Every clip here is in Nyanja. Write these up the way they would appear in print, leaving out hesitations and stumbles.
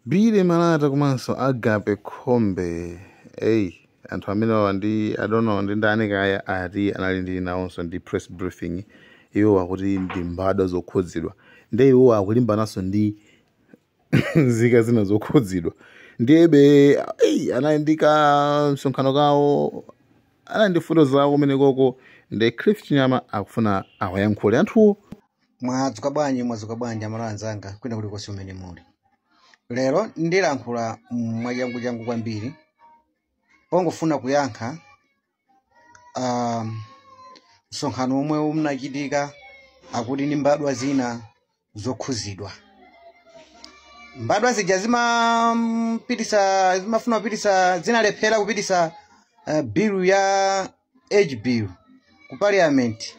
Bili Malata komanso Agape Khombe. Anthu amene ndi I don't know ndi ndani kaya ati anali ndi nawonso ndi press briefing iwo akuti ndi mbadwa zokhudzidwa ndi iwo akulimbananso ndi nzika zina zokhudzidwa ndiyebe anayindika msonkhano kawo ana ndi fundo zawo kumene koko ndi Cliff Chinyama akufuna awayankhule anthuwo. Mwadzuka bwanji amalo anzanga kwina kulikonse umene muli. Lero ndilankhula mwachangu kwambiri pongofuna kuyankha msonkhano omwe unachitika akuti ndi mbadwa zina zokhuzidwa. Mbadwa zija zimafuna kupitisa zinalephera kupitisa bill ya age bill ku parliament.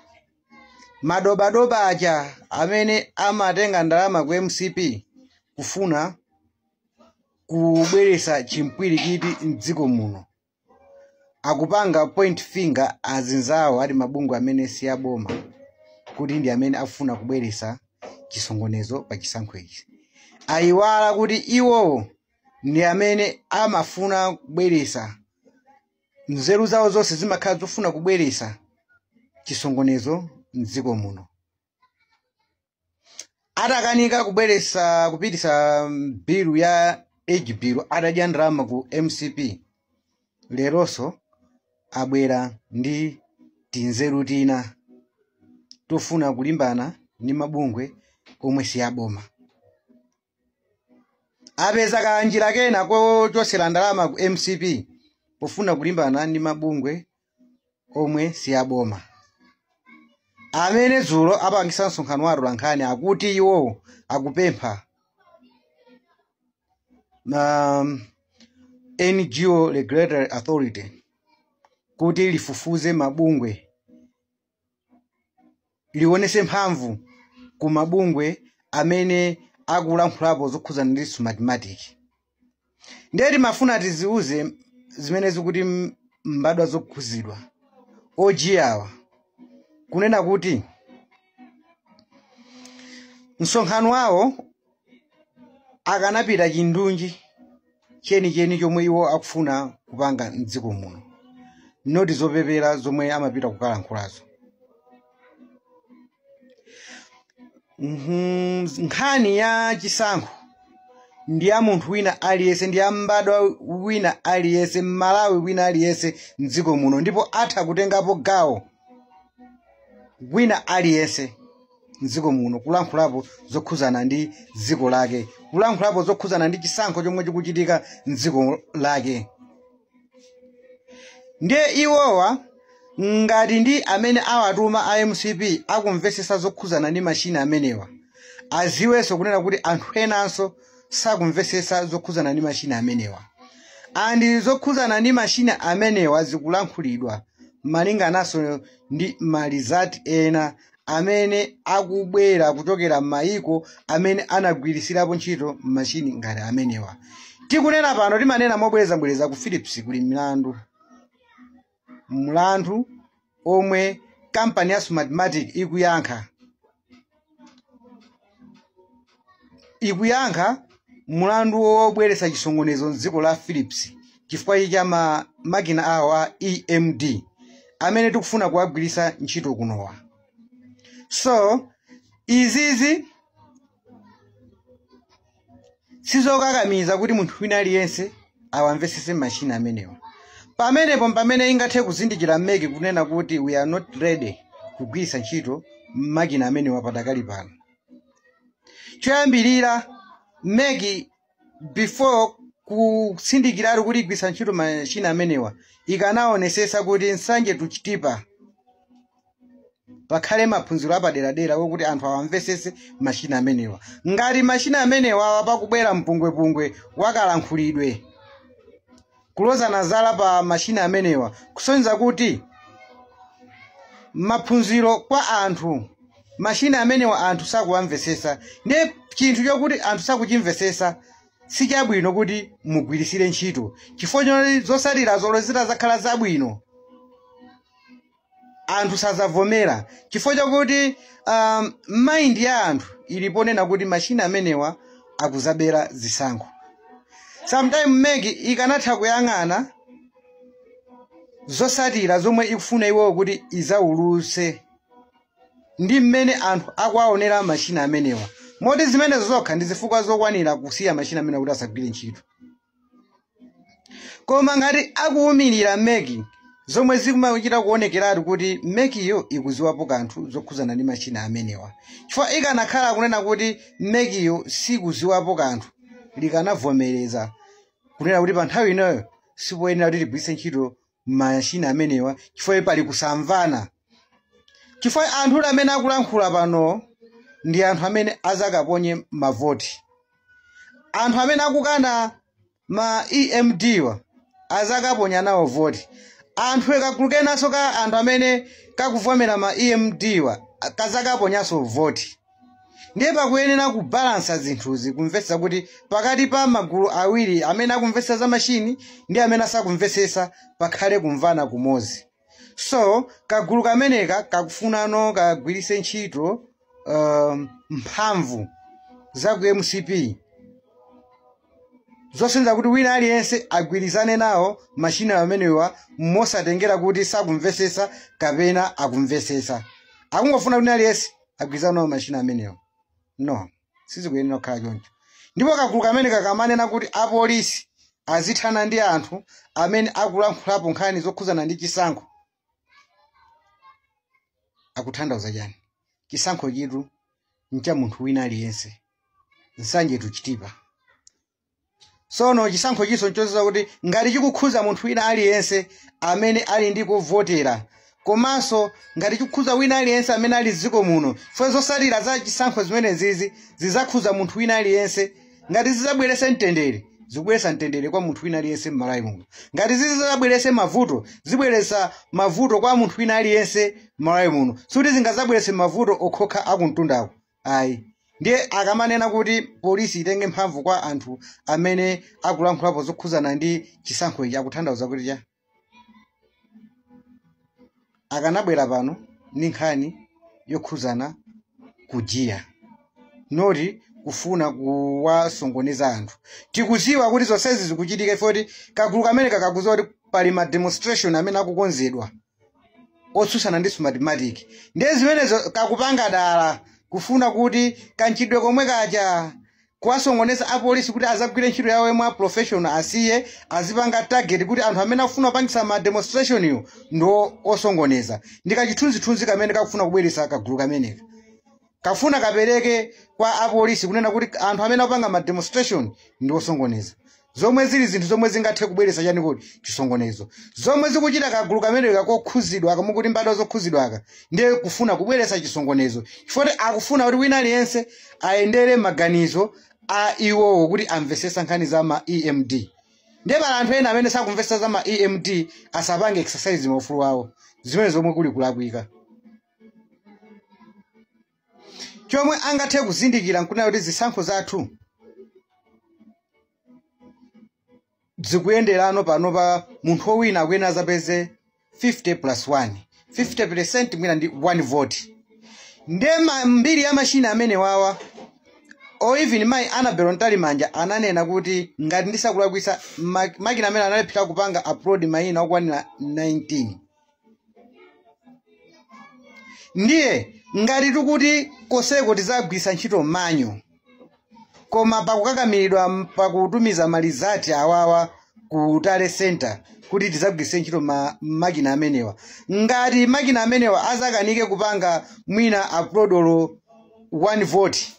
Madobadoba aja amene amatenga ndalama ku MCP kufuna kubweresa chimpwirikiti mdziko muno akupanga point finger azinzawo ati mabungwe amene si aboma kuti ndi amene afuna kubweresa chisongonezo pa chisankho ichi. Ayiwala kuti iwo ndi amene amafuna kubweresa nzeru zawo zonse zimakhala zofuna kubweresa chisongonezo mdziko muno. Atakanika kupitisa bill ya age bill atadya ndalama ku MCP. Leroso abwera ndi tinzeru tina tofuna kulimbana ndi mabungwe omwe si aboma. Apeza kanjira kena kochosera ndalama ku MCP pofuna kulimbana ndi mabungwe omwe si aboma. Amene dzulo apangisa msonkhano wa atolankhani akuti iwo akupempha NGO Regulatory Authority kuti lifufuze mabungwe liwonese mphamvu ku mabungwe amene akulankhulapo zokhuzana ndi mathematic. Ndeti mafuna tiziuze zimene zikuti mbadwa zokhuzidwa ojiyawa kunena kuti msonkhano wawo akanapita chindunji chenicheni chomwe iwo akufuna kupanga mdziko muno noti zopepera zomwe amapita kukalankhulazo. Nkhani ya chisankho ndi ya munthu wina aliyese ndi ya mbadwa wina aliyese Malawi wina aliyese mdziko muno ndipo atha kutengapo gawo wina aliyese mdziko muno kulankhulapo zokhuzana ndi dziko lake, kulankhulapo zokhuzana ndi chisankho chomwe chikuchitika mdziko lake. Ndiye iwowa ngati ndi amene awatuma a MCP akumvesesa zokhuzana ndi mashina amenewa aziwenso kunena kuti anthu enanso sakumvesesa zokhuzana ndi mashina amenewa. Andi zokhuzana ndi mashina amenewa zikulankhulidwa malinganaso ndi malizati ena amene akubwera kuchokera m'mayiko amene anagwirisirapo ntchito mashini ngati amenewa. Tikunena pano timanena mobwereza ku Philips kuli mlandu omwe kampani ya Smartmatic ikuyankha mlandu wobweresa chisongonezo mdziko la Philips chifukwa cha makina awo a EMD amene tikufuna kuwagwirisa ntchito kunowa. So izizi sizokakamiza kuti munthu wina aliyense awamvesese mashina amenewa. Pamene ingathe kuzindikira mmeki kunena kuti we are not ready kugwirisa ntchito makina amenewa patakali pano. Choyambirira mmeki before kusindikiratu kuti igwirisa ntchito mashina amenewa ikanaonesesa kuti nsanje tuchitipa pakhale maphunziro apaderadera wokuti anthu awamvesese mashina amenewa. Ngati mashina amenewa apakubwera mpungwepungwe wakalankhulidwe kuloza nazala pa mashina amenewa kusonyeza kuti maphunziro kwa anthu mashina amenewa anthu sakuwamvesesa. Ndiye chinthu chokuti anthu sakuchimvesesa sichabwino kuti mugwirisire ntchito chifukwa zosalira zolo zitazakhala zabwino anthu sazavomera chifukwa chokuti mind ya anthu iliponena kuti mashina amenewa akuzabera zisankho. sometime megi ikanatha kuyang'ana zosatira zomwe ikufuna iwo kuti izauluse ndi mmene anthu akuwaonera machina amenewa. Moti zimene zokha ndi zifukwa zokwanira kusiya machina amene kuti asagwire ntchito. Koma ngati akuwumirira megi zomwe zikumachita kuonekeratu kuti megiyo ikuziwapo kanthu zokhuzana ndi machina amenewa. Chifukwa ikanakhala kunena kuti megiyo sikuziwapo kanthu likanavomereza kunena kuti pa nthawi inoyo sipoyenera kuti ligwiritse ntchito machina amenewa chifukwa pali kusamvana. Chifukwa anthu amene akulankhula pano ndi anthu amene azakaponye mavoti. Anthu amene akukana ma EMD wa azakaponya nawo voti. Anthu ekagulukenaso ka anthu amene kakuvomera ma EMD wa kazakaponyaso voti. Ndiye pakuyenera kubalansa zinthuzi kumvetsa kuti pakati pa magulu awiri amene akumvetsa za machini ndi amene sakumvetsesa pakhale kumvana kumozi. So kagulu kameneka kakufunano kagwiritse ntchito mphamvu za ku MCP zosenza kuti wina aliyense agwirizane nawo machina amenewa mosatengera kuti sakumvetsesa kapena akumvetsesa. Akungofuna wina aliyense agwirizane nawo machina amenewa. No, sizikuyenera kukhala choncho. Ndipo kagulu kameneka kamanena kuti apolisi azithana ndi anthu amene akulankhulapo nkhani zokhuzana ndi chisankho. Akutanthauza chani? Chisankho chitu ncha munthu wina aliyense. Nsanje tuchitipa. Sono chisankho chiso nchoza kuti ngati chikukhuza munthu wina aliyense amene ali ndi kuvotera. Komanso ngati chikukhuza wina aliyense amene ali ziko muno. Fwe zosalira za chisankho zimene zizi zizakhuza munthu wina aliyense. Ngati zizabweresa mtendere, zibweresa mtendere kwa munthu wina aliyense m'malawi muno. Ngati zizabwerese mavuto, zibweresa mavuto kwa munthu wina aliyense m'malawi muno. Suti zingazabwerese mavuto okhokha akumtundako. Ayi. Ndiye akamanena kuti polisi itenge mphamvu kwa anthu amene akulankhulapo zokhuzana ndi chisankho ichi akutanthauza kuti cha. Akanabwera pano ndi nkhani yokhuzana kujiya. Noti kufuna kuwasongoneza anthu. Tikuziwa kuti zonsezi zikuchitika ifoti kagulu kamene kakakuziwa kuti pali ma demonstration amene akukonzedwa otsutsana ndi mathematics. Ndiye zimenezo kakupanga dala kufuna kuti kanchidwe komwe kaja kuwasongoneza apolisi kuti azagwire ntchito yawo mwa professional asiye azipanga target kuti anthu amene akufuna kupangisa ma demonstration yo ndo osongoneza. Ndika chithunzithunzi kamene kakufuna kubweresa kagulu kameneka. Kafuna kapereke kwa apolisi kunena kuti anthu amene akupanga ma demonstration ndi osongoneza. Zomwe zili zinthu zomwe zingathe kubweresa chani kuti chisongonezo. Zomwe zikuchita kagulu kameneka kokhuzidwa akamu kuti mbado zokhuzidwaka ndiye kufuna kubweresa chisongonezo. Chifukwa akufuna kuti wina aliyense aendere maganizo a iwowo kuti amvesesa nkhani za ma EMD. Ndiye pala anthu ena amene sakumvesa za ma EMD asapange exercise maufulu awo. Zimene zomwe kuli kulakwika. Chomwe angathe kuzindikira nkunena kuti zisankho zathu zikuyenderano pano pa munthu wina akuyena azapeze 50+1. 50% mwina ndi 1 vote. Ndiye mbiri ya machina amene wawa o even mai Annabel Ntalimanja ananena kuti ngati ndisakulakwisa makina amene analephera kupanga upload mayina okwanira 19. Ndiye ngati tukuti koseko tizagwisa ntchito manyo koma pakukakamiridwa pakutumiza malizati awawa ku Tale Center kuti tizagwise ntchito makina amenewa. Ngati makina amenewa azakanike kupanga mwina uploadolo 1 vote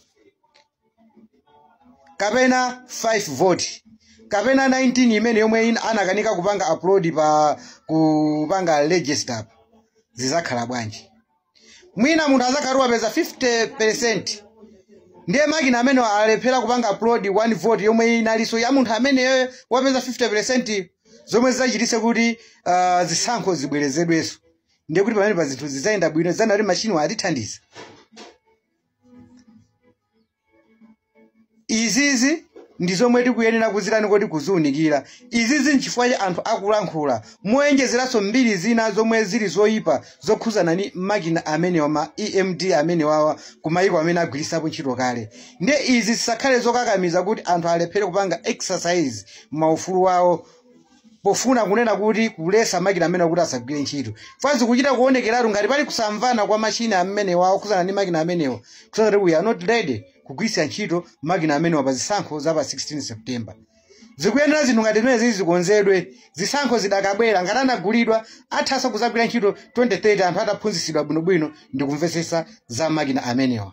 kapena 5 vote kapena 19 imene yomwe anakanika kupanga upload pa kupanga register zizakhala bwanji. Mwina munthu azakharuwa peza 50%. Ndiye makina amene alephera kupanga upload 1 vote yomwe inaliso ya munthu amene wapeza 50% zomwe zachitise kuti zisankho zibwerezedweso. Ndiye kuti pamene pa zinthu zizayenda bwino zana kuti machine atithandiza. Izizi ndizomwe tikuyenera kuzirani kodi kuziunikira. Izi zinchifukwa cha anthu akulankhula moyenjezeranso mbiri zina zomwe zili zoyipa zokhuzana ni makina amenewa ma EMD amenewawa kumayiko amene agwirisapo ntchito kale. Nde izi zisakhale zokakamiza kuti anthu alephere kupanga exercise maufulu wawo pofuna kunena kuti kulesa makina amene kuti asagwire ntchito. Fanzi kuchita kuonekeratu ngati pali kusamvana kwa machine amenewa okhuzana ni makina amenewa kusaka kuti we are not ready kugwisa ntchito makina amenewa pa zisankho za pa 16 September. Zikuyenera zinthu ngati zimene zizi zikonzedwe, zisankho zidakabwera ngati anagulidwa athaso kuzagwira ntchito 2030 anthu ataphunzitsidwa bwinobwino ndi kumvesesa za makina amenewa.